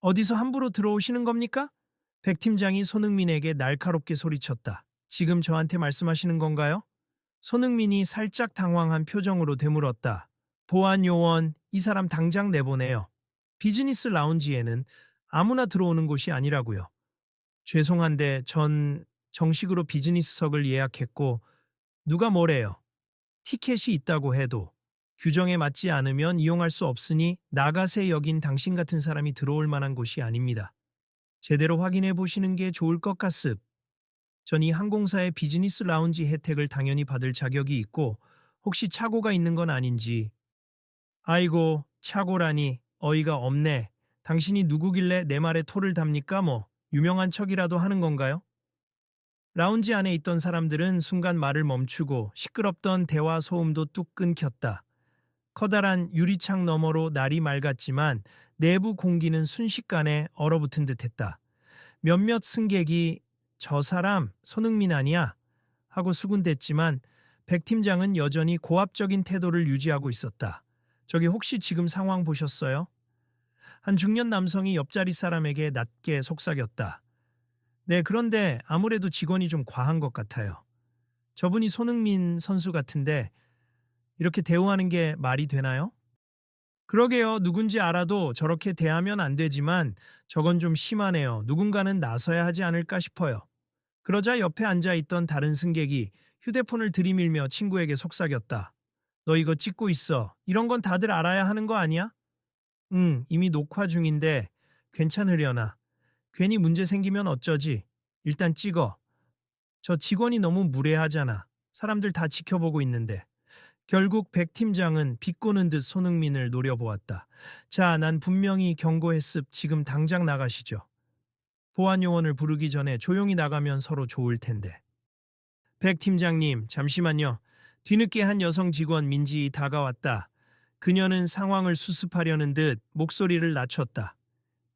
어디서 함부로 들어오시는 겁니까? 백 팀장이 손흥민에게 날카롭게 소리쳤다. 지금 저한테 말씀하시는 건가요? 손흥민이 살짝 당황한 표정으로 되물었다. 보안 요원, 이 사람 당장 내보내요. 비즈니스 라운지에는 아무나 들어오는 곳이 아니라고요. 죄송한데 전 정식으로 비즈니스석을 예약했고 누가 뭐래요. 티켓이 있다고 해도 규정에 맞지 않으면 이용할 수 없으니 나가세 여긴 당신 같은 사람이 들어올 만한 곳이 아닙니다. 제대로 확인해 보시는 게 좋을 것 같습. 전 이 항공사의 비즈니스 라운지 혜택을 당연히 받을 자격이 있고 혹시 착오가 있는 건 아닌지. 아이고, 착오라니 어이가 없네. 당신이 누구길래 내 말에 토를 답니까 뭐. 유명한 척이라도 하는 건가요? 라운지 안에 있던 사람들은 순간 말을 멈추고 시끄럽던 대화 소음도 뚝 끊겼다. 커다란 유리창 너머로 날이 맑았지만 내부 공기는 순식간에 얼어붙은 듯했다. 몇몇 승객이 저 사람 손흥민 아니야? 하고 수군댔지만 백 팀장은 여전히 고압적인 태도를 유지하고 있었다. 저기 혹시 지금 상황 보셨어요? 한 중년 남성이 옆자리 사람에게 낮게 속삭였다. 네, 그런데 아무래도 직원이 좀 과한 것 같아요. 저분이 손흥민 선수 같은데 이렇게 대우하는 게 말이 되나요? 그러게요. 누군지 알아도 저렇게 대하면 안 되지만 저건 좀 심하네요. 누군가는 나서야 하지 않을까 싶어요. 그러자 옆에 앉아있던 다른 승객이 휴대폰을 들이밀며 친구에게 속삭였다. 너 이거 찍고 있어. 이런 건 다들 알아야 하는 거 아니야? 응, 이미 녹화 중인데 괜찮으려나. 괜히 문제 생기면 어쩌지. 일단 찍어. 저 직원이 너무 무례하잖아. 사람들 다 지켜보고 있는데. 결국 백 팀장은 비꼬는 듯 손흥민을 노려보았다. 자, 난 분명히 경고했습. 지금 당장 나가시죠. 보안 요원을 부르기 전에 조용히 나가면 서로 좋을 텐데. 백 팀장님, 잠시만요. 뒤늦게 한 여성 직원 민지 다가왔다. 그녀는 상황을 수습하려는 듯 목소리를 낮췄다.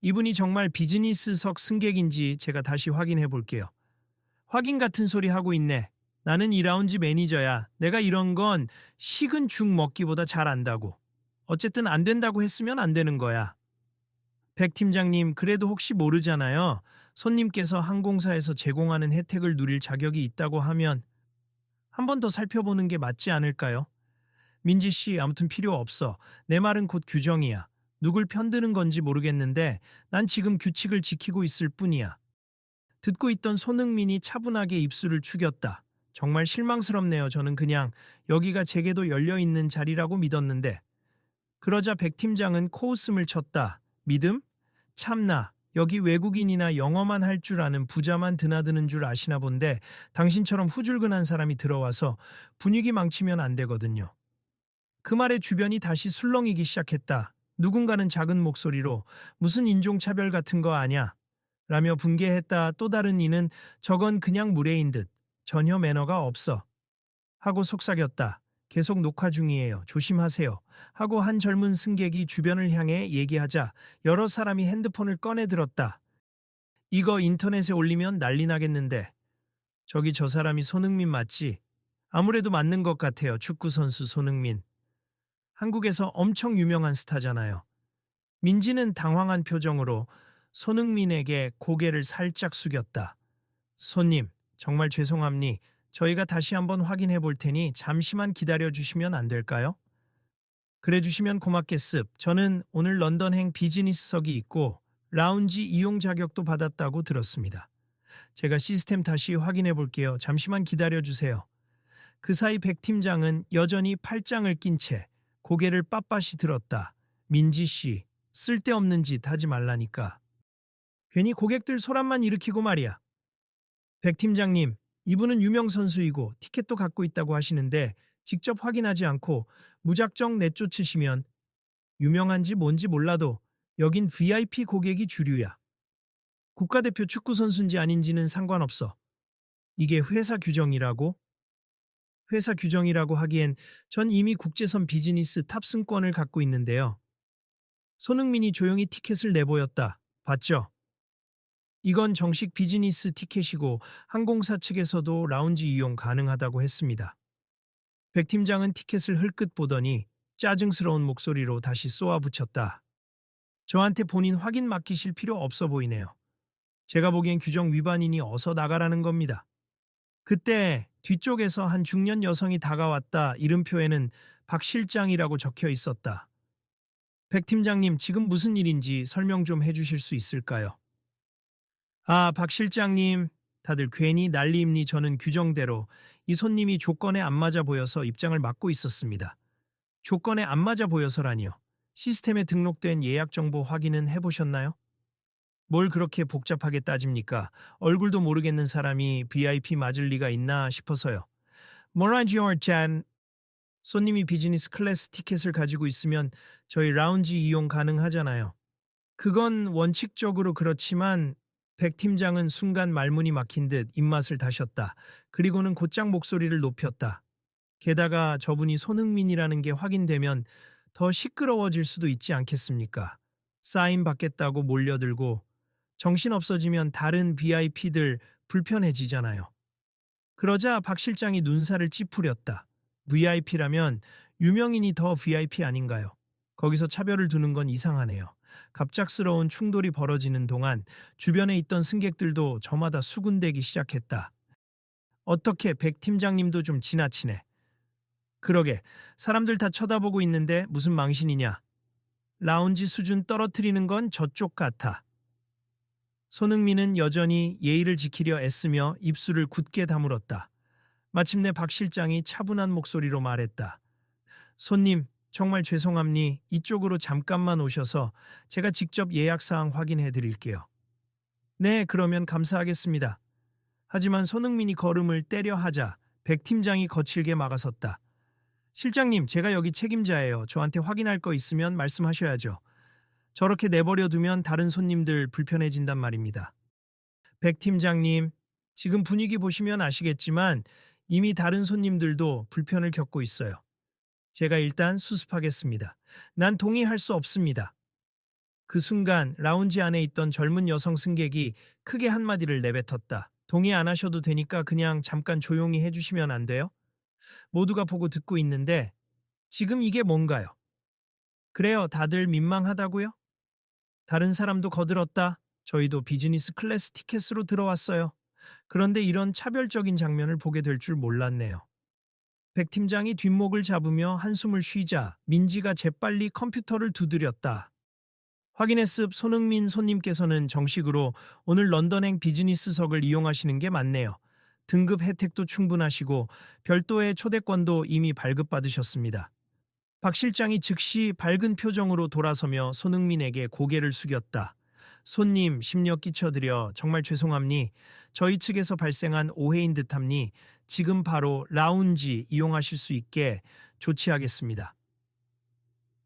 이분이 정말 비즈니스석 승객인지 제가 다시 확인해 볼게요. 확인 같은 소리 하고 있네. 나는 이 라운지 매니저야. 내가 이런 건 식은 죽 먹기보다 잘 안다고. 어쨌든 안 된다고 했으면 안 되는 거야. 백 팀장님, 그래도 혹시 모르잖아요. 손님께서 항공사에서 제공하는 혜택을 누릴 자격이 있다고 하면 한 번 더 살펴보는 게 맞지 않을까요? 민지 씨, 아무튼 필요 없어. 내 말은 곧 규정이야. 누굴 편드는 건지 모르겠는데 난 지금 규칙을 지키고 있을 뿐이야. 듣고 있던 손흥민이 차분하게 입술을 축였다. 정말 실망스럽네요. 저는 그냥 여기가 제게도 열려있는 자리라고 믿었는데. 그러자 백 팀장은 코웃음을 쳤다. 믿음? 참나. 여기 외국인이나 영어만 할 줄 아는 부자만 드나드는 줄 아시나 본데 당신처럼 후줄근한 사람이 들어와서 분위기 망치면 안 되거든요. 그 말에 주변이 다시 술렁이기 시작했다. 누군가는 작은 목소리로 무슨 인종차별 같은 거 아냐? 라며 분개했다. 또 다른 이는 저건 그냥 무례인 듯 전혀 매너가 없어 하고 속삭였다. 계속 녹화 중이에요. 조심하세요. 하고 한 젊은 승객이 주변을 향해 얘기하자 여러 사람이 핸드폰을 꺼내 들었다. 이거 인터넷에 올리면 난리 나겠는데. 저기 저 사람이 손흥민 맞지? 아무래도 맞는 것 같아요. 축구선수 손흥민. 한국에서 엄청 유명한 스타잖아요. 민지는 당황한 표정으로 손흥민에게 고개를 살짝 숙였다. 손님, 정말 죄송합니. 저희가 다시 한번 확인해 볼 테니 잠시만 기다려 주시면 안 될까요? 그래 주시면 고맙겠습. 저는 오늘 런던행 비즈니스석이 있고 라운지 이용 자격도 받았다고 들었습니다. 제가 시스템 다시 확인해 볼게요. 잠시만 기다려 주세요. 그 사이 백 팀장은 여전히 팔짱을 낀 채 고개를 빳빳이 들었다. 민지 씨, 쓸데없는 짓 하지 말라니까. 괜히 고객들 소란만 일으키고 말이야. 백 팀장님, 이분은 유명 선수이고 티켓도 갖고 있다고 하시는데 직접 확인하지 않고 무작정 내쫓으시면 유명한지 뭔지 몰라도 여긴 VIP 고객이 주류야. 국가대표 축구 선수인지 아닌지는 상관없어. 이게 회사 규정이라고? 회사 규정이라고 하기엔 전 이미 국제선 비즈니스 탑승권을 갖고 있는데요. 손흥민이 조용히 티켓을 내보였다. 봤죠? 이건 정식 비즈니스 티켓이고 항공사 측에서도 라운지 이용 가능하다고 했습니다. 백 팀장은 티켓을 흘끗 보더니 짜증스러운 목소리로 다시 쏘아붙였다. 저한테 본인 확인 맡기실 필요 없어 보이네요. 제가 보기엔 규정 위반이니 어서 나가라는 겁니다. 그때 뒤쪽에서 한 중년 여성이 다가왔다. 이름표에는 박 실장이라고 적혀 있었다. 백 팀장님, 지금 무슨 일인지 설명 좀 해주실 수 있을까요? 아, 박 실장님, 다들 괜히 난리입니. 저는 규정대로 이 손님이 조건에 안 맞아 보여서 입장을 막고 있었습니다. 조건에 안 맞아 보여서라니요. 시스템에 등록된 예약 정보 확인은 해보셨나요? 뭘 그렇게 복잡하게 따집니까? 얼굴도 모르겠는 사람이 VIP 맞을 리가 있나 싶어서요. 모라지오 잔, 손님이 비즈니스 클래스 티켓을 가지고 있으면 저희 라운지 이용 가능하잖아요. 그건 원칙적으로 그렇지만 백 팀장은 순간 말문이 막힌 듯 입맛을 다셨다. 그리고는 곧장 목소리를 높였다. 게다가 저분이 손흥민이라는 게 확인되면 더 시끄러워질 수도 있지 않겠습니까? 사인 받겠다고 몰려들고 정신 없어지면 다른 VIP들 불편해지잖아요. 그러자 박 실장이 눈살을 찌푸렸다. VIP라면 유명인이 더 VIP 아닌가요? 거기서 차별을 두는 건 이상하네요. 갑작스러운 충돌이 벌어지는 동안 주변에 있던 승객들도 저마다 수군대기 시작했다. 어떻게 백 팀장님도 좀 지나치네. 그러게, 사람들 다 쳐다보고 있는데 무슨 망신이냐. 라운지 수준 떨어뜨리는 건 저쪽 같아. 손흥민은 여전히 예의를 지키려 애쓰며 입술을 굳게 다물었다. 마침내 박 실장이 차분한 목소리로 말했다. 손님, 정말 죄송합니. 이쪽으로 잠깐만 오셔서 제가 직접 예약 사항 확인해 드릴게요. 네, 그러면 감사하겠습니다. 하지만 손흥민이 걸음을 떼려 하자 백 팀장이 거칠게 막아섰다. 실장님, 제가 여기 책임자예요. 저한테 확인할 거 있으면 말씀하셔야죠. 저렇게 내버려 두면 다른 손님들 불편해진단 말입니다. 백 팀장님, 지금 분위기 보시면 아시겠지만 이미 다른 손님들도 불편을 겪고 있어요. 제가 일단 수습하겠습니다. 난 동의할 수 없습니다. 그 순간 라운지 안에 있던 젊은 여성 승객이 크게 한마디를 내뱉었다. 동의 안 하셔도 되니까 그냥 잠깐 조용히 해주시면 안 돼요? 모두가 보고 듣고 있는데 지금 이게 뭔가요? 그래요, 다들 민망하다고요? 다른 사람도 거들었다. 저희도 비즈니스 클래스 티켓으로 들어왔어요. 그런데 이런 차별적인 장면을 보게 될 줄 몰랐네요. 백 팀장이 뒷목을 잡으며 한숨을 쉬자 민지가 재빨리 컴퓨터를 두드렸다. 확인했습. 손흥민 손님께서는 정식으로 오늘 런던행 비즈니스석을 이용하시는 게 맞네요. 등급 혜택도 충분하시고 별도의 초대권도 이미 발급받으셨습니다. 박 실장이 즉시 밝은 표정으로 돌아서며 손흥민에게 고개를 숙였다. 손님, 심려 끼쳐드려 정말 죄송합니. 저희 측에서 발생한 오해인 듯합니. 지금 바로 라운지 이용하실 수 있게 조치하겠습니다.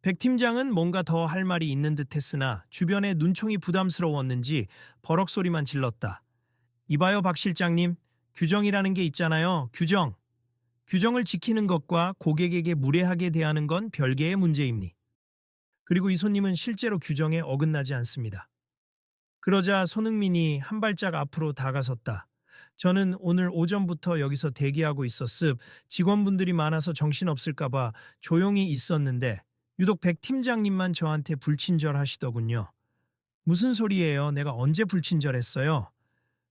백 팀장은 뭔가 더 할 말이 있는 듯 했으나 주변의 눈총이 부담스러웠는지 버럭 소리만 질렀다. 이봐요, 박 실장님. 규정이라는 게 있잖아요. 규정. 규정을 지키는 것과 고객에게 무례하게 대하는 건 별개의 문제입니. 그리고 이 손님은 실제로 규정에 어긋나지 않습니다. 그러자 손흥민이 한 발짝 앞으로 다가섰다. 저는 오늘 오전부터 여기서 대기하고 있었습. 직원분들이 많아서 정신없을까봐 조용히 있었는데 유독 백 팀장님만 저한테 불친절하시더군요. 무슨 소리예요? 내가 언제 불친절했어요?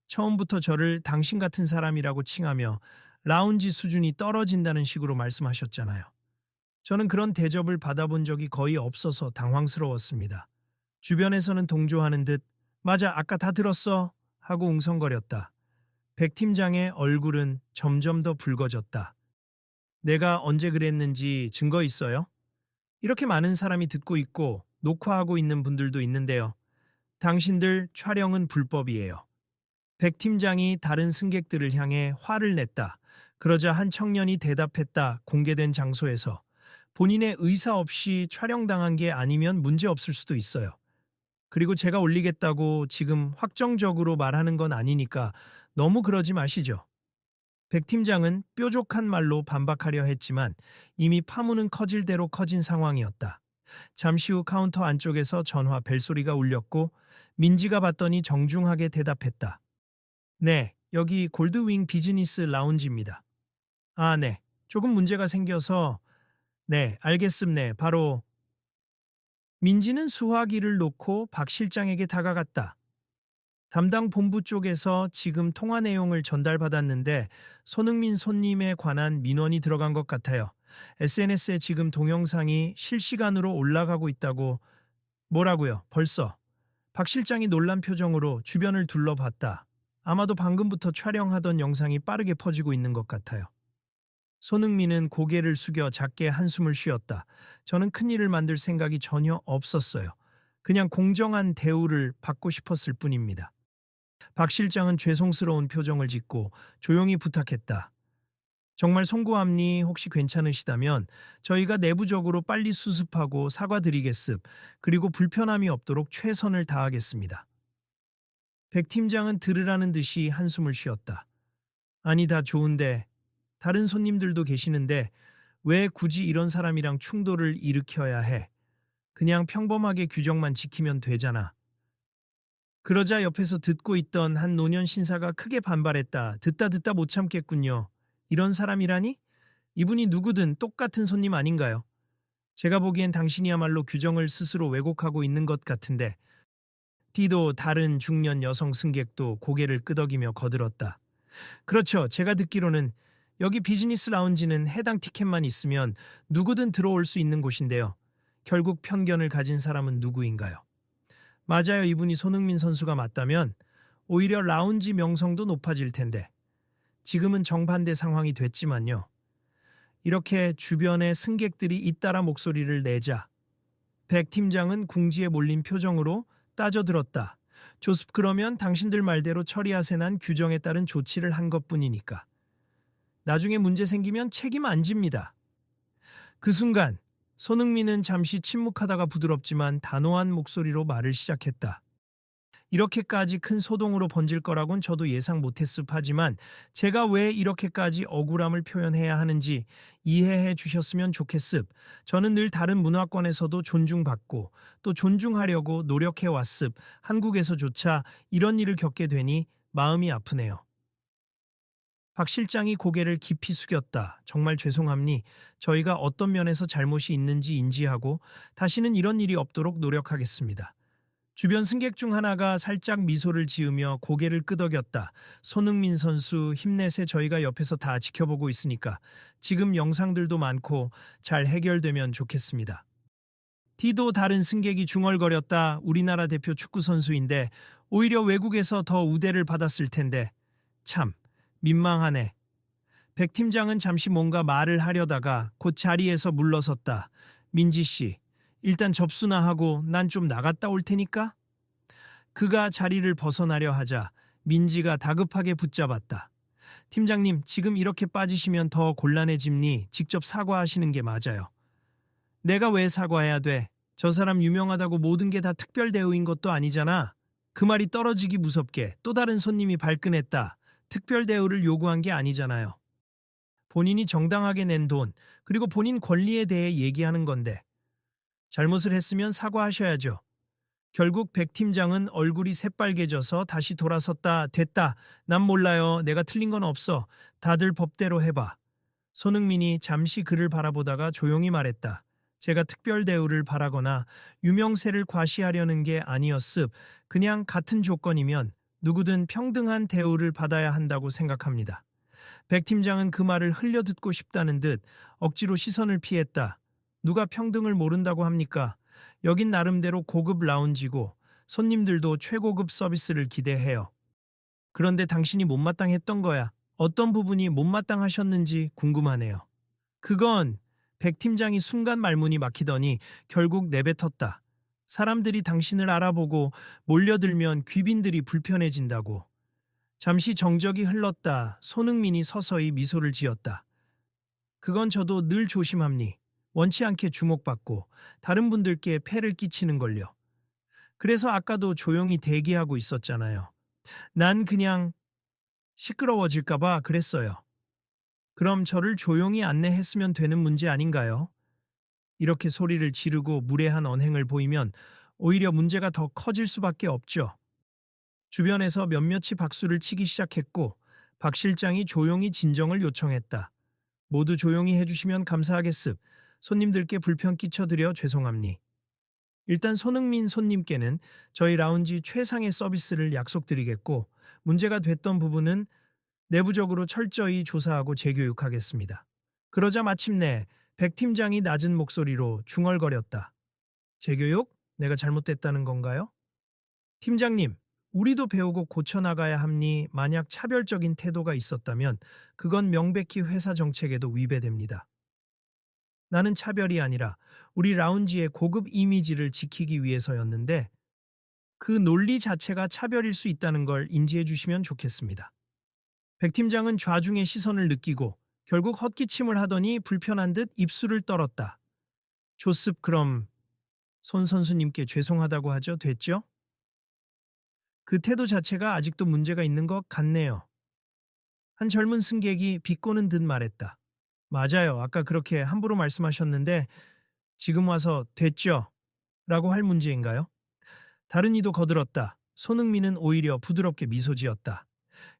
처음부터 저를 당신 같은 사람이라고 칭하며 라운지 수준이 떨어진다는 식으로 말씀하셨잖아요. 저는 그런 대접을 받아본 적이 거의 없어서 당황스러웠습니다. 주변에서는 동조하는 듯 맞아, 아까 다 들었어 하고 웅성거렸다. 백 팀장의 얼굴은 점점 더 붉어졌다. 내가 언제 그랬는지 증거 있어요? 이렇게 많은 사람이 듣고 있고 녹화하고 있는 분들도 있는데요. 당신들 촬영은 불법이에요. 백 팀장이 다른 승객들을 향해 화를 냈다. 그러자 한 청년이 대답했다. 공개된 장소에서 본인의 의사 없이 촬영당한 게 아니면 문제 없을 수도 있어요. 그리고 제가 올리겠다고 지금 확정적으로 말하는 건 아니니까 너무 그러지 마시죠. 백 팀장은 뾰족한 말로 반박하려 했지만 이미 파문은 커질 대로 커진 상황이었다. 잠시 후 카운터 안쪽에서 전화 벨소리가 울렸고 민지가 받더니 정중하게 대답했다. 네, 여기 골드윙 비즈니스 라운지입니다. 아, 네. 조금 문제가 생겨서 네, 알겠습네. 바로 민지는 수화기를 놓고 박 실장에게 다가갔다. 담당 본부 쪽에서 지금 통화 내용을 전달받았는데 손흥민 손님에 관한 민원이 들어간 것 같아요. SNS에 지금 동영상이 실시간으로 올라가고 있다고. 뭐라고요? 벌써? 박 실장이 놀란 표정으로 주변을 둘러봤다. 아마도 방금부터 촬영하던 영상이 빠르게 퍼지고 있는 것 같아요. 손흥민은 고개를 숙여 작게 한숨을 쉬었다. 저는 큰일을 만들 생각이 전혀 없었어요. 그냥 공정한 대우를 받고 싶었을 뿐입니다. 박 실장은 죄송스러운 표정을 짓고 조용히 부탁했다. 정말 송구함니 혹시 괜찮으시다면 저희가 내부적으로 빨리 수습하고 사과드리겠습. 그리고 불편함이 없도록 최선을 다하겠습니다. 백 팀장은 들으라는 듯이 한숨을 쉬었다. 아니 다 좋은데 다른 손님들도 계시는데 왜 굳이 이런 사람이랑 충돌을 일으켜야 해? 그냥 평범하게 규정만 지키면 되잖아. 그러자 옆에서 듣고 있던 한 노년 신사가 크게 반발했다. 듣다 못 참겠군요. 이런 사람이라니? 이분이 누구든 똑같은 손님 아닌가요? 제가 보기엔 당신이야말로 규정을 스스로 왜곡하고 있는 것 같은데. D도 다른 중년 여성 승객도 고개를 끄덕이며 거들었다. 그렇죠. 제가 듣기로는 여기 비즈니스 라운지는 해당 티켓만 있으면 누구든 들어올 수 있는 곳인데요. 결국 편견을 가진 사람은 누구인가요? 맞아요. 이분이 손흥민 선수가 맞다면 오히려 라운지 명성도 높아질 텐데. 지금은 정반대 상황이 됐지만요. 이렇게 주변의 승객들이 잇따라 목소리를 내자 백 팀장은 궁지에 몰린 표정으로 따져들었다. 조습 그러면 당신들 말대로 처리하세 난 규정에 따른 조치를 한 것뿐이니까. 나중에 문제 생기면 책임 안 집니다. 그 순간 손흥민은 잠시 침묵하다가 부드럽지만 단호한 목소리로 말을 시작했다. 이렇게까지 큰 소동으로 번질 거라곤 저도 예상 못했습 하지만 제가 왜 이렇게까지 억울함을 표현해야 하는지 이해해 주셨으면 좋겠습. 저는 늘 다른 문화권에서도 존중받고 또 존중하려고 노력해 왔습. 한국에서조차 이런 일을 겪게 되니 마음이 아프네요. 박 실장이 고개를 깊이 숙였다. 정말 죄송합니. 저희가 어떤 면에서 잘못이 있는지 인지하고 다시는 이런 일이 없도록 노력하겠습니다. 주변 승객 중 하나가 살짝 미소를 지으며 고개를 끄덕였다. 손흥민 선수 힘내세 저희가 옆에서 다 지켜보고 있으니까 지금 영상들도 많고 잘 해결되면 좋겠습니다. D도 다른 승객이 중얼거렸다. 우리나라 대표 축구 선수인데 오히려 외국에서 더 우대를 받았을 텐데 참 민망하네. 백 팀장은 잠시 뭔가 말을 하려다가 곧 자리에서 물러섰다. 민지 씨, 일단 접수나 하고 난 좀 나갔다 올 테니까? 그가 자리를 벗어나려 하자 민지가 다급하게 붙잡았다. 팀장님, 지금 이렇게 빠지시면 더 곤란해집니? 직접 사과하시는 게 맞아요. 내가 왜 사과해야 돼? 저 사람 유명하다고 모든 게 다 특별 대우인 것도 아니잖아. 그 말이 떨어지기 무섭게 또 다른 손님이 발끈했다. 특별 대우를 요구한 게 아니잖아요. 본인이 정당하게 낸 돈, 그리고 본인 권리에 대해 얘기하는 건데. 잘못을 했으면 사과하셔야죠. 결국 백 팀장은 얼굴이 새빨개져서 다시 돌아섰다. 됐다. 난 몰라요. 내가 틀린 건 없어. 다들 법대로 해봐. 손흥민이 잠시 그를 바라보다가 조용히 말했다. 제가 특별 대우를 바라거나 유명세를 과시하려는 게 아니었습. 그냥 같은 조건이면 누구든 평등한 대우를 받아야 한다고 생각합니다. 백 팀장은 그 말을 흘려듣고 싶다는 듯 억지로 시선을 피했다. 누가 평등을 모른다고 합니까? 여긴 나름대로 고급 라운지고 손님들도 최고급 서비스를 기대해요. 그런데 당신이 못마땅했던 거야. 어떤 부분이 못마땅하셨는지 궁금하네요. 그건 백 팀장이 순간 말문이 막히더니 결국 내뱉었다. 사람들이 당신을 알아보고 몰려들면 귀빈들이 불편해진다고. 잠시 정적이 흘렀다. 손흥민이 서서히 미소를 지었다. 그건 저도 늘 조심합니. 원치 않게 주목받고 다른 분들께 폐를 끼치는 걸요. 그래서 아까도 조용히 대기하고 있었잖아요. 난 그냥 시끄러워질까봐 그랬어요. 그럼 저를 조용히 안내했으면 되는 문제 아닌가요? 이렇게 소리를 지르고 무례한 언행을 보이면 오히려 문제가 더 커질 수밖에 없죠. 주변에서 몇몇이 박수를 치기 시작했고 박 실장이 조용히 진정을 요청했다. 모두 조용히 해주시면 감사하겠습. 손님들께 불편 끼쳐드려 죄송합니. 일단 손흥민 손님께는 저희 라운지 최상의 서비스를 약속드리겠고, 문제가 됐던 부분은 내부적으로 철저히 조사하고 재교육하겠습니다. 그러자 마침내 백 팀장이 낮은 목소리로 중얼거렸다. 재교육? 내가 잘못됐다는 건가요? 팀장님, 우리도 배우고 고쳐나가야 합니. 만약 차별적인 태도가 있었다면 그건 명백히 회사 정책에도 위배됩니다. 나는 차별이 아니라 우리 라운지의 고급 이미지를 지키기 위해서였는데 그 논리 자체가 차별일 수 있다는 걸 인지해 주시면 좋겠습니다. 백 팀장은 좌중의 시선을 느끼고 결국 헛기침을 하더니 불편한 듯 입술을 떨었다. 조습 그럼 손 선수님께 죄송하다고 하죠. 됐죠? 그 태도 자체가 아직도 문제가 있는 것 같네요. 한 젊은 승객이 비꼬는 듯 말했다. 맞아요. 아까 그렇게 함부로 말씀하셨는데 지금 와서 됐죠? 라고 할 문제인가요? 다른 이도 거들었다. 손흥민은 오히려 부드럽게 미소 지었다.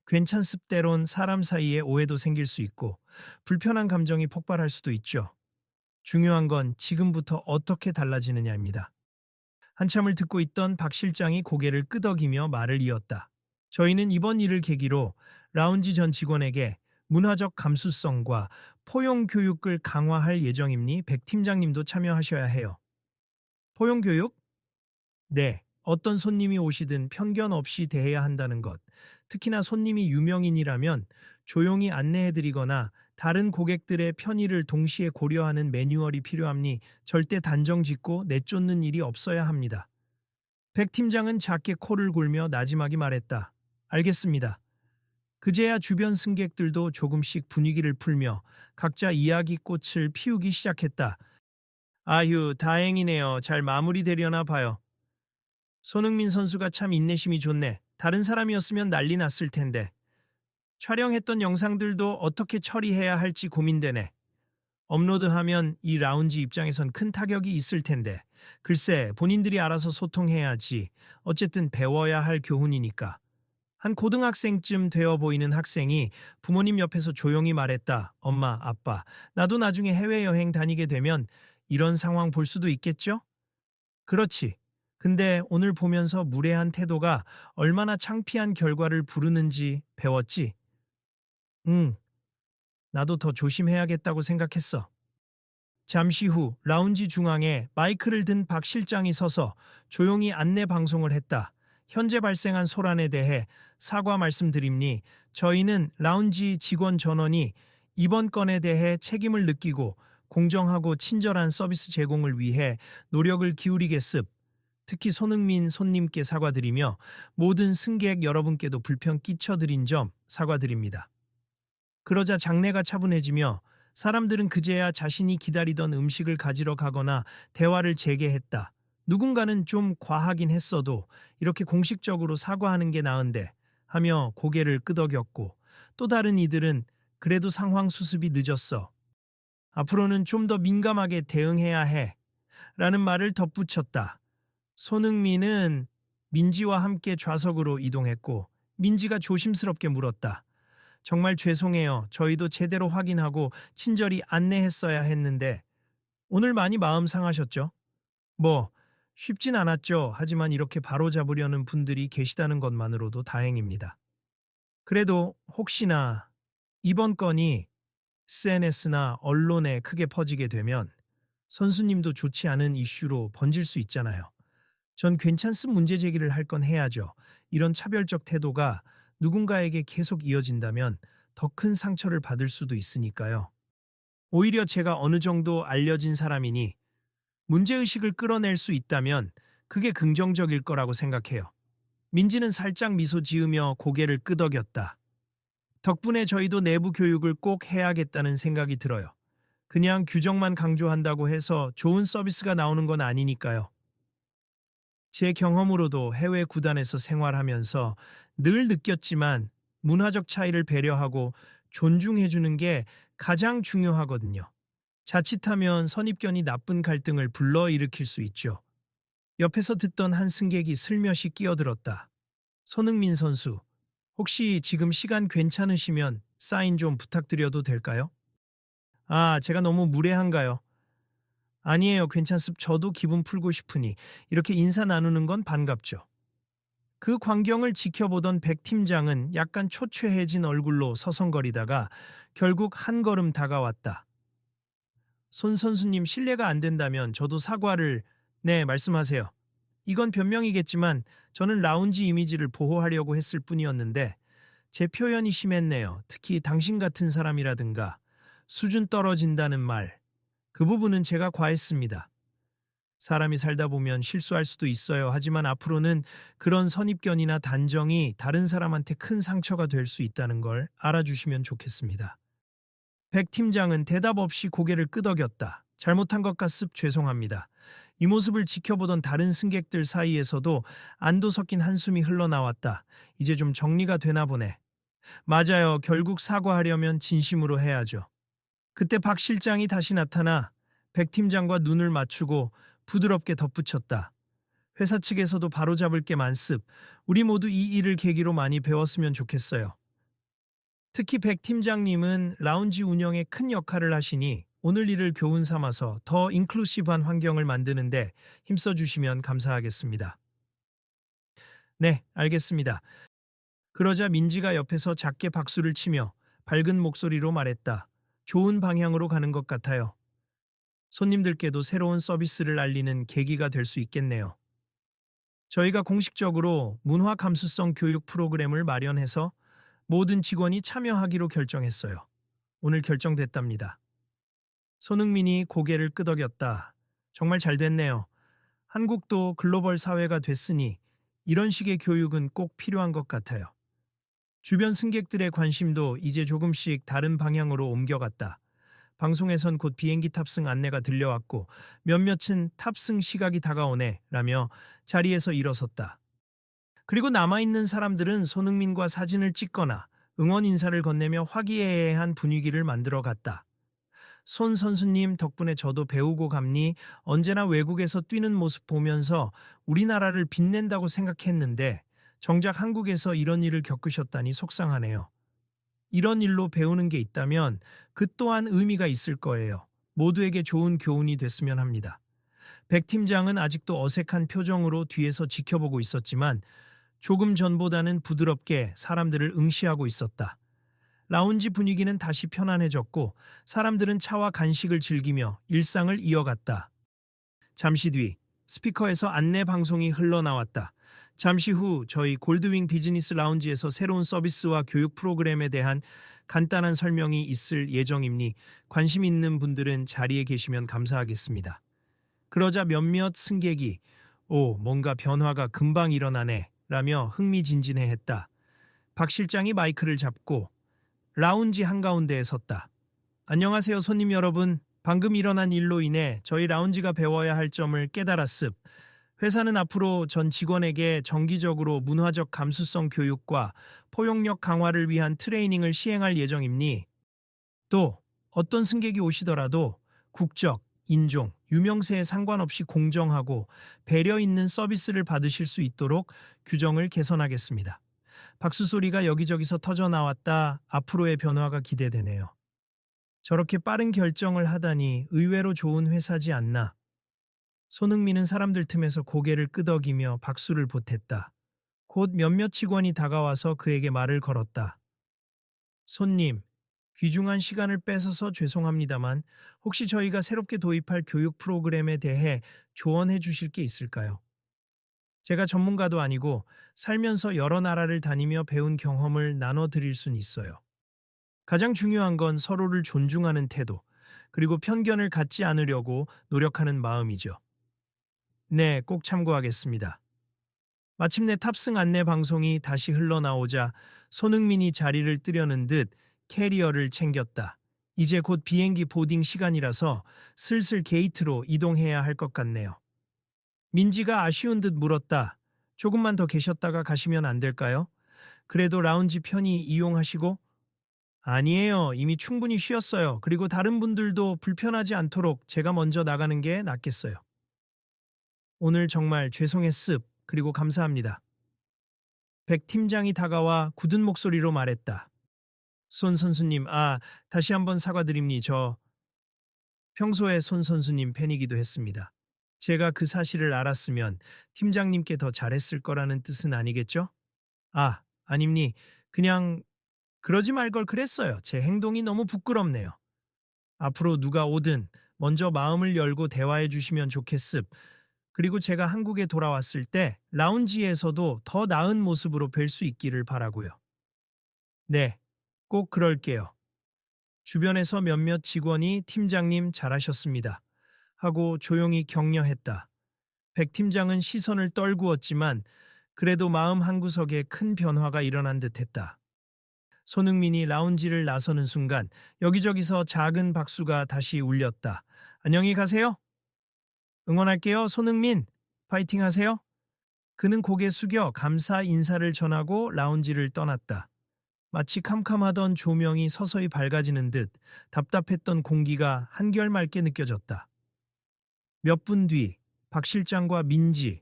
괜찮습 때론 사람 사이에 오해도 생길 수 있고 불편한 감정이 폭발할 수도 있죠. 중요한 건 지금부터 어떻게 달라지느냐입니다. 한참을 듣고 있던 박 실장이 고개를 끄덕이며 말을 이었다. 저희는 이번 일을 계기로 라운지 전 직원에게 문화적 감수성과 포용 교육을 강화할 예정이니 백 팀장님도 참여하셔야 해요. 포용 교육? 네. 어떤 손님이 오시든 편견 없이 대해야 한다는 것. 특히나 손님이 유명인이라면 조용히 안내해드리거나 다른 고객들의 편의를 동시에 고려하는 매뉴얼이 필요함니 절대 단정 짓고 내쫓는 일이 없어야 합니다. 백 팀장은 작게 코를 골며 나지막이 말했다. 알겠습니다. 그제야 주변 승객들도 조금씩 분위기를 풀며 각자 이야기꽃을 피우기 시작했다. 아휴, 다행이네요. 잘 마무리되려나 봐요. 손흥민 선수가 참 인내심이 좋네. 다른 사람이었으면 난리 났을 텐데. 촬영했던 영상들도 어떻게 처리해야 할지 고민되네. 업로드하면 이 라운지 입장에선 큰 타격이 있을 텐데. 글쎄, 본인들이 알아서 소통해야지. 어쨌든 배워야 할 교훈이니까. 한 고등학생쯤 되어 보이는 학생이 부모님 옆에서 조용히 말했다. 엄마, 아빠, 나도 나중에 해외여행 다니게 되면 이런 상황 볼 수도 있겠죠? 그렇지. 근데 오늘 보면서 무례한 태도가 얼마나 창피한 결과를 부르는지 배웠지? 응, 나도 더 조심해야겠다고 생각했어. 잠시 후 라운지 중앙에 마이크를 든 박 실장이 서서 조용히 안내 방송을 했다. 현재 발생한 소란에 대해 사과 말씀드립니 저희는 라운지 직원 전원이 이번 건에 대해 책임을 느끼고 공정하고 친절한 서비스 제공을 위해 노력을 기울이겠습. 특히 손흥민 손님께 사과드리며 모든 승객 여러분께도 불편 끼쳐드린 점 사과드립니다. 그러자 장내가 차분해지며 사람들은 그제야 자신이 기다리던 음식을 가지러 가거나 대화를 재개했다. 누군가는 좀 과하긴 했어도 이렇게 공식적으로 사과하는 게 나은데 하며 고개를 끄덕였고 또 다른 이들은 그래도 상황 수습이 늦었어. 앞으로는 좀 더 민감하게 대응해야 해. 라는 말을 덧붙였다. 손흥민은 민지와 함께 좌석으로 이동했고 민지가 조심스럽게 물었다. 정말 죄송해요. 저희도 제대로 확인하고 친절히 안내했어야 했는데 오늘 많이 마음 상하셨죠? 뭐 쉽진 않았죠. 하지만 이렇게 바로잡으려는 분들이 계시다는 것만으로도 다행입니다. 그래도 혹시나 이번 건이 SNS나 언론에 크게 퍼지게 되면 선수님도 좋지 않은 이슈로 번질 수 있잖아요. 전 괜찮음 문제 제기를 할 건 해야죠. 이런 차별적 태도가 누군가에게 계속 이어진다면 더 큰 상처를 받을 수도 있으니까요. 오히려 제가 어느 정도 알려진 사람이니 문제의식을 끌어낼 수 있다면 그게 긍정적일 거라고 생각해요. 민지는 살짝 미소 지으며 고개를 끄덕였다. 덕분에 저희도 내부 교육을 꼭 해야겠다는 생각이 들어요. 그냥 규정만 강조한다고 해서 좋은 서비스가 나오는 건 아니니까요. 제 경험으로도 해외 구단에서 생활하면서 늘 느꼈지만 문화적 차이를 배려하고 존중해주는 게 가장 중요하거든요. 자칫하면 선입견이 나쁜 갈등을 불러일으킬 수 있죠. 옆에서 듣던 한 승객이 슬며시 끼어들었다. 손흥민 선수, 혹시 지금 시간 괜찮으시면 사인 좀 부탁드려도 될까요? 아, 제가 너무 무례한가요? 아니에요. 괜찮습. 저도 기분 풀고 싶으니 이렇게 인사 나누는 건 반갑죠. 그 광경을 지켜보던 백 팀장은 약간 초췌해진 얼굴로 서성거리다가 결국 한 걸음 다가왔다. 손 선수님 실례가 안 된다면 저도 사과를. 네, 말씀하세요. 이건 변명이겠지만 저는 라운지 이미지를 보호하려고 했을 뿐이었는데 제 표현이 심했네요. 특히 당신 같은 사람이라든가 수준 떨어진다는 말. 그 부분은 제가 과했습니다. 사람이 살다 보면 실수할 수도 있어요. 하지만 앞으로는 그런 선입견이나 단정이 다른 사람한테 큰 상처가 될 수 있다는 걸 알아주시면 좋겠습니다. 백 팀장은 대답 없이 고개를 끄덕였다. 잘못한 것 같습. 죄송합니다. 이 모습을 지켜보던 다른 승객들 사이에서도 안도 섞인 한숨이 흘러나왔다. 이제 좀 정리가 되나 보네. 맞아요. 결국 사과하려면 진심으로 해야죠. 그때 박 실장이 다시 나타나 백 팀장과 눈을 맞추고 부드럽게 덧붙였다. 회사 측에서도 바로잡을 게 많습. 우리 모두 이 일을 계기로 많이 배웠으면 좋겠어요. 특히 백 팀장님은 라운지 운영에 큰 역할을 하시니 오늘 일을 교훈 삼아서 더 인클루시브한 환경을 만드는데 힘써 주시면 감사하겠습니다. 네, 알겠습니다. 그러자 민지가 옆에서 작게 박수를 치며 밝은 목소리로 말했다. 좋은 방향으로 가는 것 같아요. 손님들께도 새로운 서비스를 알리는 계기가 될 수 있겠네요. 저희가 공식적으로 문화 감수성 교육 프로그램을 마련해서 모든 직원이 참여하기로 결정했어요. 오늘 결정됐답니다. 손흥민이 고개를 끄덕였다. 정말 잘 됐네요. 한국도 글로벌 사회가 됐으니 이런 식의 교육은 꼭 필요한 것 같아요. 주변 승객들의 관심도 이제 조금씩 다른 방향으로 옮겨갔다. 방송에선 곧 비행기 탑승 안내가 들려왔고 몇몇은 탑승 시각이 다가오네 라며 자리에서 일어섰다. 그리고 남아있는 사람들은 손흥민과 사진을 찍거나 응원 인사를 건네며 화기애애한 분위기를 만들어 갔다. 손 선수님 덕분에 저도 배우고 감니 언제나 외국에서 뛰는 모습 보면서 우리나라를 빛낸다고 생각했는데 정작 한국에서 이런 일을 겪으셨다니 속상하네요. 이런 일로 배우는 게 있다면 그 또한 의미가 있을 거예요. 모두에게 좋은 교훈이 됐으면 합니다. 백 팀장은 아직도 어색한 표정으로 뒤에서 지켜보고 있었지만 조금 전보다는 부드럽게 사람들을 응시하고 있었다. 라운지 분위기는 다시 편안해졌고 사람들은 차와 간식을 즐기며 일상을 이어갔다. 잠시 뒤 스피커에서 안내 방송이 흘러나왔다. 잠시 후 저희 골드윙 비즈니스 라운지에서 새로운 서비스와 교육 프로그램에 대한 간단한 설명이 있을 예정이니 관심 있는 분들은 자리에 계시면 감사하겠습니다. 그러자 몇몇 승객이 오, 뭔가 변화가 금방 일어나네 라며 흥미진진해했다. 박 실장이 마이크를 잡고 라운지 한가운데에 섰다. 안녕하세요 손님 여러분. 방금 일어난 일로 인해 저희 라운지가 배워야 할 점을 깨달았습. 회사는 앞으로 전 직원에게 정기적으로 문화적 감수성 교육과 포용력 강화를 위한 트레이닝을 시행할 예정입니. 또 어떤 승객이 오시더라도 국적, 인종, 유명세에 상관없이 공정하고 배려 있는 서비스를 받으실 수 있도록 규정을 개선하겠습니다. 박수 소리가 여기저기서 터져 나왔다. 앞으로의 변화가 기대되네요. 저렇게 빠른 결정을 하다니 의외로 좋은 회사지 않나. 손흥민은 사람들 틈에서 고개를 끄덕이며 박수를 보탰다. 곧 몇몇 직원이 다가와서 그에게 말을 걸었다. 손님, 귀중한 시간을 뺏어서 죄송합니다만 혹시 저희가 새롭게 도입할 교육 프로그램에 대해 조언해 주실 게 있을까요? 제가 전문가도 아니고 살면서 여러 나라를 다니며 배운 경험을 나눠 드릴 순 있어요. 가장 중요한 건 서로를 존중하는 태도, 그리고 편견을 갖지 않으려고 노력하는 마음이죠. 네, 꼭 참고하겠습니다. 마침내 탑승 안내 방송이 다시 흘러나오자 손흥민이 자리를 뜨려는 듯 캐리어를 챙겼다. 이제 곧 비행기 보딩 시간이라서 슬슬 게이트로 이동해야 할 것 같네요. 민지가 아쉬운 듯 물었다. 조금만 더 계셨다가 가시면 안 될까요? 그래도 라운지 편히 이용하시고. 아니에요. 이미 충분히 쉬었어요. 그리고 다른 분들도 불편하지 않도록 제가 먼저 나가는 게 낫겠어요. 오늘 정말 죄송했습. 그리고 감사합니다. 백 팀장이 다가와 굳은 목소리로 말했다. 손 선수님, 다시 한번 사과드립니. 저 평소에 손 선수님 팬이기도 했습니다. 제가 그 사실을 알았으면 팀장님께 더 잘했을 거라는 뜻은 아니겠죠? 아, 아닙니. 그냥 그러지 말 걸 그랬어요. 제 행동이 너무 부끄럽네요. 앞으로 누가 오든 먼저 마음을 열고 대화해 주시면 좋겠습. 그리고 제가 한국에 돌아왔을 때 라운지에서도 더 나은 모습으로 뵐 수 있기를 바라고요. 네, 꼭 그럴게요. 주변에서 몇몇 직원이 팀장님 잘하셨습니다. 하고 조용히 격려했다. 백 팀장은 시선을 떨구었지만 그래도 마음 한구석에 큰 변화가 일어난 듯했다. 손흥민이 라운지를 나서는 순간 여기저기서 작은 박수가 다시 울렸다. 안녕히 가세요. 응원할게요. 손흥민. 파이팅 하세요. 그는 고개 숙여 감사 인사를 전하고 라운지를 떠났다. 마치 캄캄하던 조명이 서서히 밝아지는 듯 답답했던 공기가 한결 맑게 느껴졌다. 몇 분 뒤, 박 실장과 민지,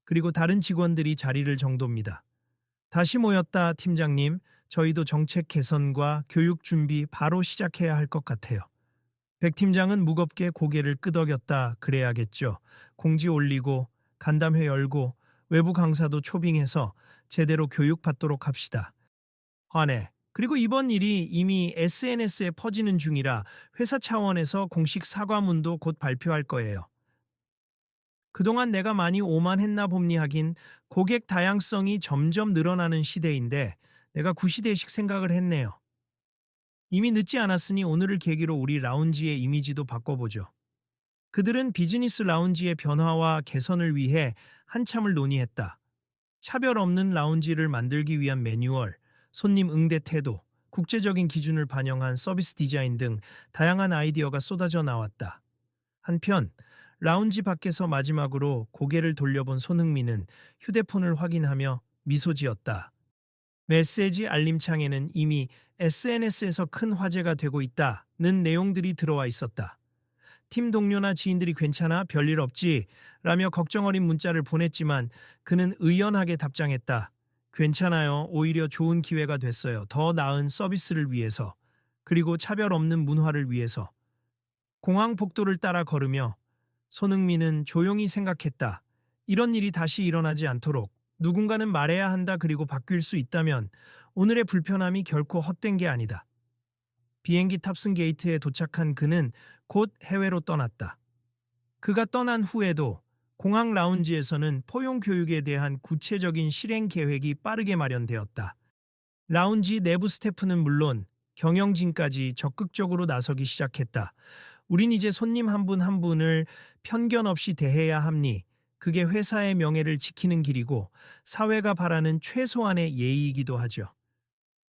그리고 다른 직원들이 자리를 정돈합니다. 다시 모였다, 팀장님. 저희도 정책 개선과 교육 준비 바로 시작해야 할 것 같아요. 백 팀장은 무겁게 고개를 끄덕였다. 그래야겠죠. 공지 올리고, 간담회 열고, 외부 강사도 초빙해서 제대로 교육받도록 합시다. 화내. 그리고 이번 일이 이미 SNS에 퍼지는 중이라 회사 차원에서 공식 사과문도 곧 발표할 거예요. 그동안 내가 많이 오만했나 봅니 하긴 고객 다양성이 점점 늘어나는 시대인데 내가 구시대식 생각을 했네요. 이미 늦지 않았으니 오늘을 계기로 우리 라운지의 이미지도 바꿔보죠. 그들은 비즈니스 라운지의 변화와 개선을 위해 한참을 논의했다. 차별 없는 라운지를 만들기 위한 매뉴얼, 손님 응대 태도, 국제적인 기준을 반영한 서비스 디자인 등 다양한 아이디어가 쏟아져 나왔다. 한편 라운지 밖에서 마지막으로 고개를 돌려본 손흥민은 휴대폰을 확인하며 미소 지었다. 메시지 알림창에는 이미 SNS에서 큰 화제가 되고 있다는 내용들이 들어와 있었다. 팀 동료나 지인들이 괜찮아 별일 없지 라며 걱정 어린 문자를 보냈지만 그는 의연하게 답장했다. 괜찮아요. 오히려 좋은 기회가 됐어요. 더 나은 서비스를 위해서. 그리고 차별 없는 문화를 위해서. 공항 복도를 따라 걸으며 손흥민은 조용히 생각했다. 이런 일이 다시 일어나지 않도록 누군가는 말해야 한다. 그리고 바뀔 수 있다면 오늘의 불편함이 결코 헛된 게 아니다. 비행기 탑승 게이트에 도착한 그는 곧 해외로 떠났다. 그가 떠난 후에도 공항 라운지에서는 포용 교육에 대한 구체적인 실행 계획이 빠르게 마련되었다. 라운지 내부 스태프는 물론 경영진까지 적극적으로 나서기 시작했다. 우린 이제 손님 한 분 한 분을 편견 없이 대해야 합니. 그게 회사의 명예를 지키는 길이고 사회가 바라는 최소한의 예의이기도 하죠.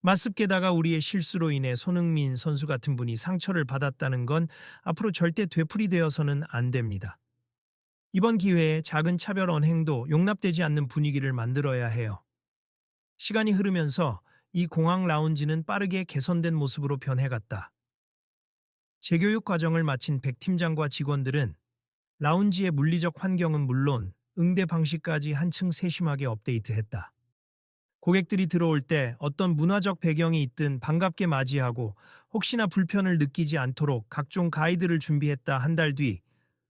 맞습게다가 우리의 실수로 인해 손흥민 선수 같은 분이 상처를 받았다는 건 앞으로 절대 되풀이되어서는 안 됩니다. 이번 기회에 작은 차별 언행도 용납되지 않는 분위기를 만들어야 해요. 시간이 흐르면서 이 공항 라운지는 빠르게 개선된 모습으로 변해갔다. 재교육 과정을 마친 백 팀장과 직원들은 라운지의 물리적 환경은 물론 응대 방식까지 한층 세심하게 업데이트했다. 고객들이 들어올 때 어떤 문화적 배경이 있든 반갑게 맞이하고 혹시나 불편을 느끼지 않도록 각종 가이드를 준비했다. 한 달 뒤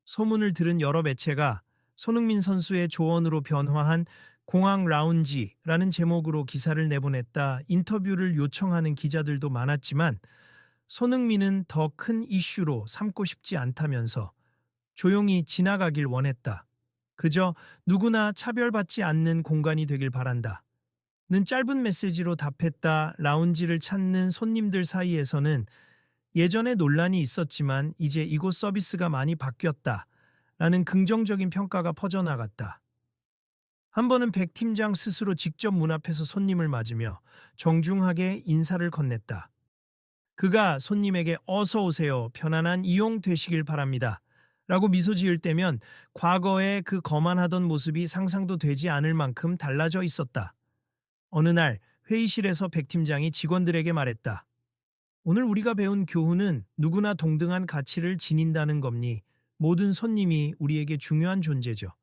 소문을 들은 여러 매체가 손흥민 선수의 조언으로 변화한 공항 라운지라는 제목으로 기사를 내보냈다. 인터뷰를 요청하는 기자들도 많았지만 손흥민은 더 큰 이슈로 삼고 싶지 않다면서 조용히 지나가길 원했다. 그저 누구나 차별받지 않는 공간이 되길 바란다. 는 짧은 메시지로 답했다. 라운지를 찾는 손님들 사이에서는 예전에 논란이 있었지만 이제 이곳 서비스가 많이 바뀌었다. 라는 긍정적인 평가가 퍼져나갔다. 한 번은 백 팀장 스스로 직접 문 앞에서 손님을 맞으며 정중하게 인사를 건넸다. 그가 손님에게 어서 오세요. 편안한 이용 되시길 바랍니다. 라고 미소 지을 때면 과거에 그 거만하던 모습이 상상도 되지 않을 만큼 달라져 있었다. 어느 날 회의실에서 백 팀장이 직원들에게 말했다. 오늘 우리가 배운 교훈은 누구나 동등한 가치를 지닌다는 겁니. 모든 손님이 우리에게 중요한 존재죠.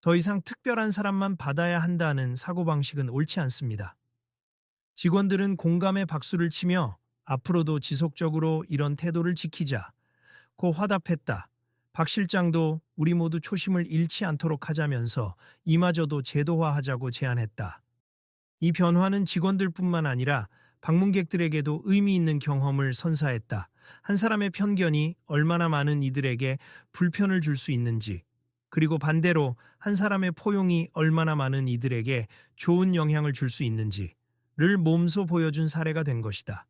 더 이상 특별한 사람만 받아야 한다는 사고방식은 옳지 않습니다. 직원들은 공감의 박수를 치며 앞으로도 지속적으로 이런 태도를 지키자. 고 화답했다. 박 실장도 우리 모두 초심을 잃지 않도록 하자면서 이마저도 제도화하자고 제안했다. 이 변화는 직원들뿐만 아니라 방문객들에게도 의미 있는 경험을 선사했다. 한 사람의 편견이 얼마나 많은 이들에게 불편을 줄 수 있는지, 그리고 반대로 한 사람의 포용이 얼마나 많은 이들에게 좋은 영향을 줄 수 있는지를 몸소 보여준 사례가 된 것이다.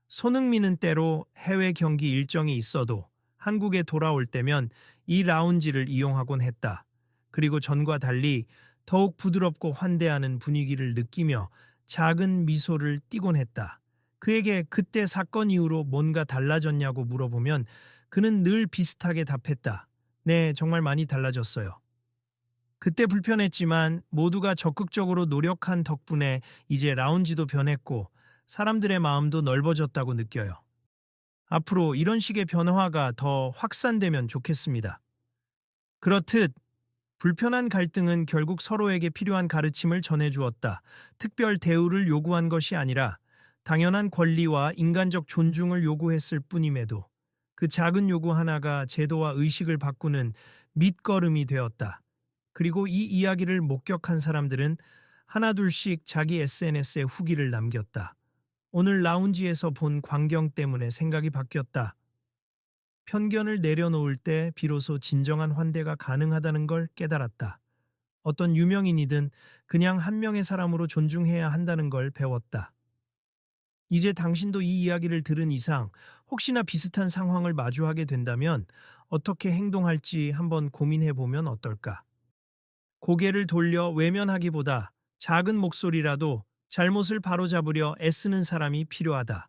손흥민은 때로 해외 경기 일정이 있어도 한국에 돌아올 때면 이 라운지를 이용하곤 했다. 그리고 전과 달리 더욱 부드럽고 환대하는 분위기를 느끼며 작은 미소를 띠곤 했다. 그에게 그때 사건 이후로 뭔가 달라졌냐고 물어보면 그는 늘 비슷하게 답했다. 네, 정말 많이 달라졌어요. 그때 불편했지만 모두가 적극적으로 노력한 덕분에 이제 라운지도 변했고 사람들의 마음도 넓어졌다고 느껴요. 앞으로 이런 식의 변화가 더 확산되면 좋겠습니다. 그렇듯 불편한 갈등은 결국 서로에게 필요한 가르침을 전해주었다. 특별 대우를 요구한 것이 아니라 당연한 권리와 인간적 존중을 요구했을 뿐임에도 그 작은 요구 하나가 제도와 의식을 바꾸는 밑거름이 되었다. 그리고 이 이야기를 목격한 사람들은 하나둘씩 자기 SNS에 후기를 남겼다. 오늘 라운지에서 본 광경 때문에 생각이 바뀌었다. 편견을 내려놓을 때 비로소 진정한 환대가 가능하다는 걸 깨달았다. 어떤 유명인이든 그냥 한 명의 사람으로 존중해야 한다는 걸 배웠다. 이제 당신도 이 이야기를 들은 이상 혹시나 비슷한 상황을 마주하게 된다면 어떻게 행동할지 한번 고민해 보면 어떨까? 고개를 돌려 외면하기보다 작은 목소리라도 잘못을 바로잡으려 애쓰는 사람이 필요하다.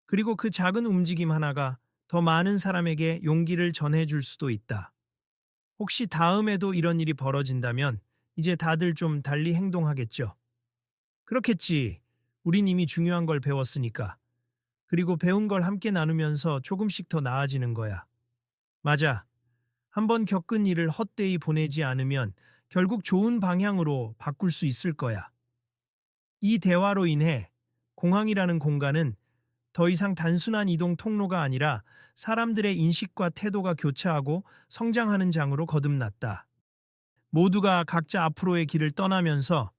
그리고 그 작은 움직임 하나가 더 많은 사람에게 용기를 전해줄 수도 있다. 혹시 다음에도 이런 일이 벌어진다면 이제 다들 좀 달리 행동하겠죠. 그렇겠지. 우린 이미 중요한 걸 배웠으니까. 그리고 배운 걸 함께 나누면서 조금씩 더 나아지는 거야. 맞아. 한번 겪은 일을 헛되이 보내지 않으면 결국 좋은 방향으로 바꿀 수 있을 거야. 이 대화로 인해 공항이라는 공간은 더 이상 단순한 이동 통로가 아니라 사람들의 인식과 태도가 교차하고 성장하는 장으로 거듭났다. 모두가 각자 앞으로의 길을 떠나면서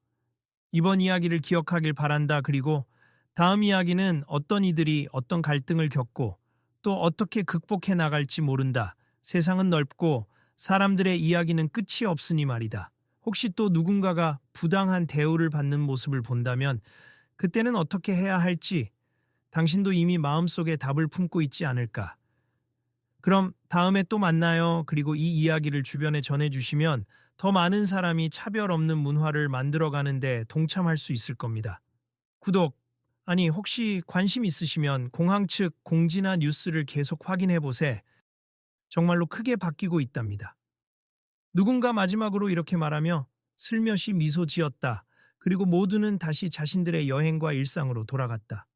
이번 이야기를 기억하길 바란다. 그리고 다음 이야기는 어떤 이들이 어떤 갈등을 겪고 또 어떻게 극복해 나갈지 모른다. 세상은 넓고 사람들의 이야기는 끝이 없으니 말이다. 혹시 또 누군가가 부당한 대우를 받는 모습을 본다면 그때는 어떻게 해야 할지 당신도 이미 마음속에 답을 품고 있지 않을까. 그럼 다음에 또 만나요. 그리고 이 이야기를 주변에 전해주시면 더 많은 사람이 차별 없는 문화를 만들어가는데 동참할 수 있을 겁니다. 구독, 아니 혹시 관심 있으시면 공항 측 공지나 뉴스를 계속 확인해 보세. 정말로 크게 바뀌고 있답니다. 누군가 마지막으로 이렇게 말하며 슬며시 미소 지었다. 그리고 모두는 다시 자신들의 여행과 일상으로 돌아갔다.